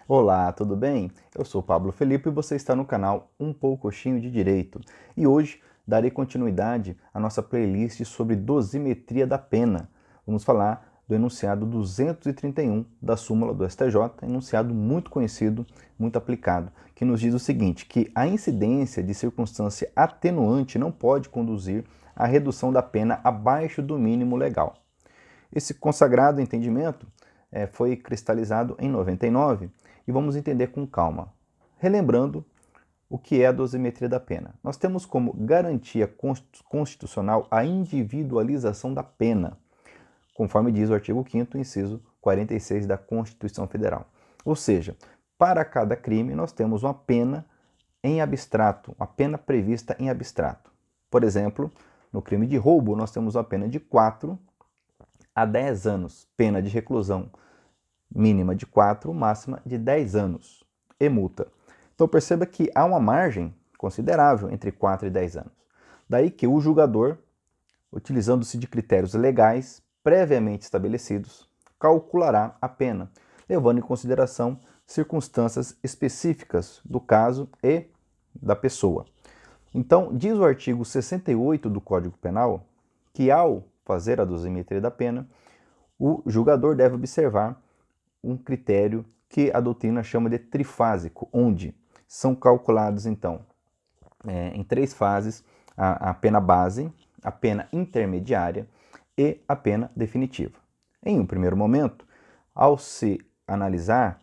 Olá, tudo bem? Eu sou Pablo Felipe e você está no canal Um Poucochinho de Direito. E hoje darei continuidade à nossa playlist sobre dosimetria da pena. Vamos falar do enunciado 231 da súmula do STJ, enunciado muito conhecido, muito aplicado, que nos diz o seguinte, que a incidência de circunstância atenuante não pode conduzir à redução da pena abaixo do mínimo legal. Esse consagrado entendimento foi cristalizado em 99 e vamos entender com calma. Relembrando o que é a dosimetria da pena. Nós temos como garantia constitucional a individualização da pena, conforme diz o artigo 5º, inciso 46 da Constituição Federal. Ou seja, para cada crime nós temos uma pena em abstrato, uma pena prevista em abstrato. Por exemplo, no crime de roubo nós temos uma pena de 4 a 10 anos, pena de reclusão mínima de 4, máxima de 10 anos e multa. Então perceba que há uma margem considerável entre 4 e 10 anos. Daí que o julgador, utilizando-se de critérios legais previamente estabelecidos, calculará a pena, levando em consideração circunstâncias específicas do caso e da pessoa. Então, diz o artigo 68 do Código Penal que, ao fazer a dosimetria da pena, o julgador deve observar um critério que a doutrina chama de trifásico, onde são calculados, então, em 3 fases, a pena base, a pena intermediária e a pena definitiva. Em um primeiro momento, ao se analisar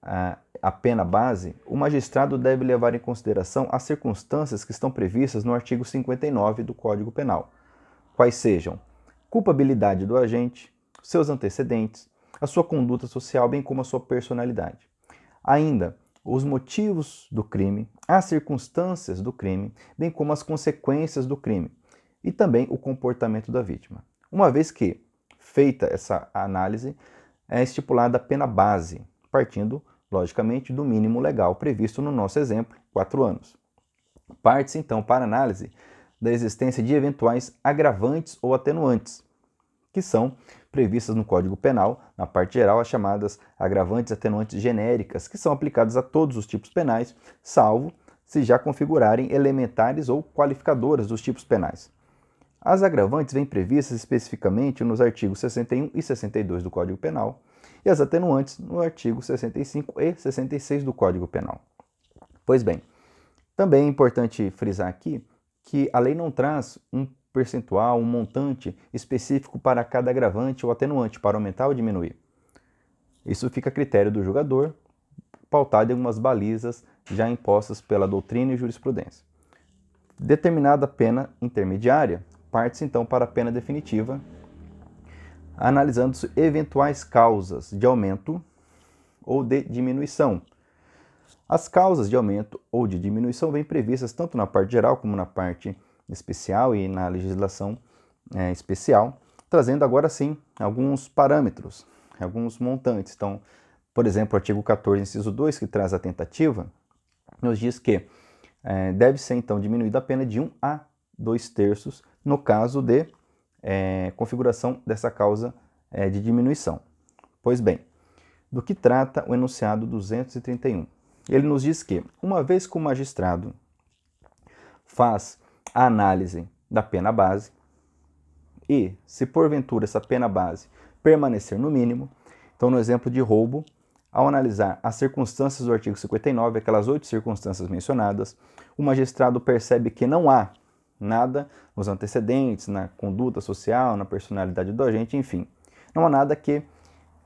a pena base, o magistrado deve levar em consideração as circunstâncias que estão previstas no artigo 59 do Código Penal, quais sejam culpabilidade do agente, seus antecedentes, a sua conduta social, bem como a sua personalidade. Ainda, os motivos do crime, as circunstâncias do crime, bem como as consequências do crime, e também o comportamento da vítima. Uma vez que, feita essa análise, é estipulada a pena base, partindo, logicamente, do mínimo legal previsto no nosso exemplo, 4 anos. Parte-se, então, para análise da existência de eventuais agravantes ou atenuantes, que são previstas no Código Penal, na parte geral, as chamadas agravantes e atenuantes genéricas, que são aplicadas a todos os tipos penais, salvo se já configurarem elementares ou qualificadoras dos tipos penais. As agravantes vêm previstas especificamente nos artigos 61 e 62 do Código Penal, e as atenuantes no artigo 65 e 66 do Código Penal. Pois bem, também é importante frisar aqui que a lei não traz um percentual, um montante específico para cada agravante ou atenuante, para aumentar ou diminuir. Isso fica a critério do julgador, pautado em algumas balizas já impostas pela doutrina e jurisprudência. Determinada pena intermediária, parte-se então para a pena definitiva, analisando-se eventuais causas de aumento ou de diminuição. As causas de aumento ou de diminuição vêm previstas tanto na parte geral como na parte especial e na legislação especial, trazendo agora sim alguns parâmetros, alguns montantes. Então, por exemplo, o artigo 14, inciso 2, que traz a tentativa, nos diz que deve ser então diminuída a pena de 1 a 2/3 no caso de configuração dessa causa de diminuição. Pois bem, do que trata o enunciado 231? Ele nos diz que, uma vez que o magistrado faz a análise da pena base e, se porventura essa pena base permanecer no mínimo, então no exemplo de roubo, ao analisar as circunstâncias do artigo 59, aquelas 8 circunstâncias mencionadas, o magistrado percebe que não há nada nos antecedentes, na conduta social, na personalidade do agente, enfim, não há nada que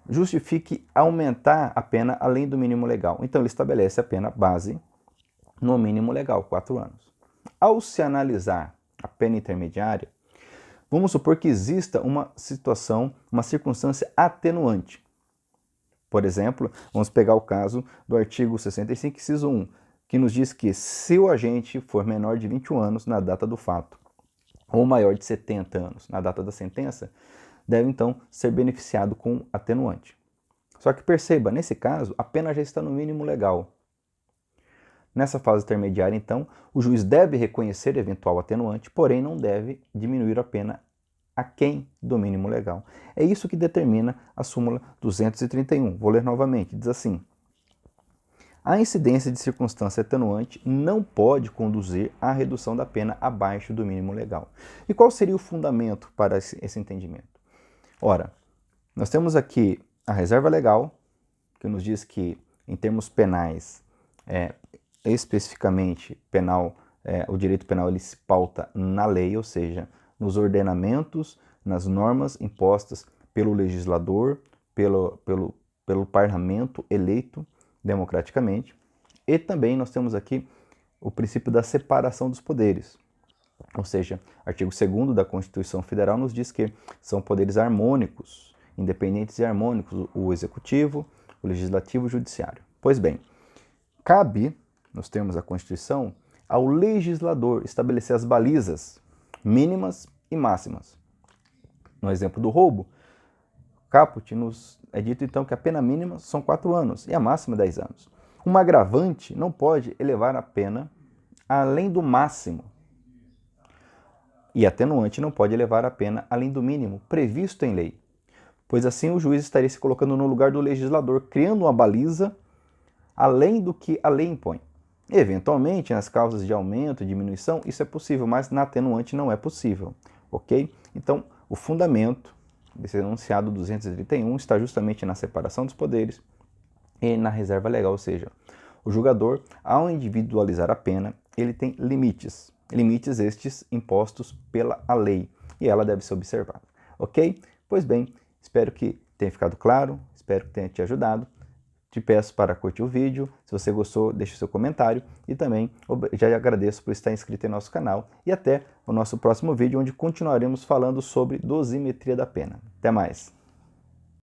justifique aumentar a pena além do mínimo legal. Então ele estabelece a pena base no mínimo legal, 4 anos. Ao se analisar a pena intermediária, vamos supor que exista uma situação, uma circunstância atenuante. Por exemplo, vamos pegar o caso do artigo 65, inciso 1, que nos diz que se o agente for menor de 21 anos na data do fato, ou maior de 70 anos na data da sentença, deve então ser beneficiado com atenuante. Só que perceba, nesse caso, a pena já está no mínimo legal. Nessa fase intermediária, então, o juiz deve reconhecer eventual atenuante, porém não deve diminuir a pena aquém do mínimo legal. É isso que determina a súmula 231. Vou ler novamente, diz assim: A incidência de circunstância atenuante não pode conduzir à redução da pena abaixo do mínimo legal. E qual seria o fundamento para esse entendimento? Ora, nós temos aqui a reserva legal, que nos diz que, em termos penais, especificamente penal, o direito penal ele se pauta na lei, ou seja, nos ordenamentos, nas normas impostas pelo legislador, pelo parlamento eleito democraticamente. E também nós temos aqui o princípio da separação dos poderes. Ou seja, artigo 2º da Constituição Federal nos diz que são poderes harmônicos, independentes e harmônicos, o executivo, o legislativo e o judiciário. Pois bem, cabe, nos termos da Constituição, ao legislador estabelecer as balizas mínimas e máximas. No exemplo do roubo, caput nos é dito então que a pena mínima são 4 anos e a máxima 10 anos. Um agravante não pode elevar a pena além do máximo. E atenuante não pode elevar a pena além do mínimo previsto em lei, pois assim o juiz estaria se colocando no lugar do legislador, criando uma baliza além do que a lei impõe. Eventualmente, nas causas de aumento e diminuição, isso é possível, mas na atenuante não é possível, ok? Então, o fundamento desse enunciado 231 está justamente na separação dos poderes e na reserva legal, ou seja, o julgador, ao individualizar a pena, ele tem limites estes impostos pela lei, e ela deve ser observada, ok? Pois bem, espero que tenha ficado claro, espero que tenha te ajudado. Te peço para curtir o vídeo, se você gostou, deixe seu comentário e também já agradeço por estar inscrito em nosso canal e até o nosso próximo vídeo, onde continuaremos falando sobre dosimetria da pena. Até mais!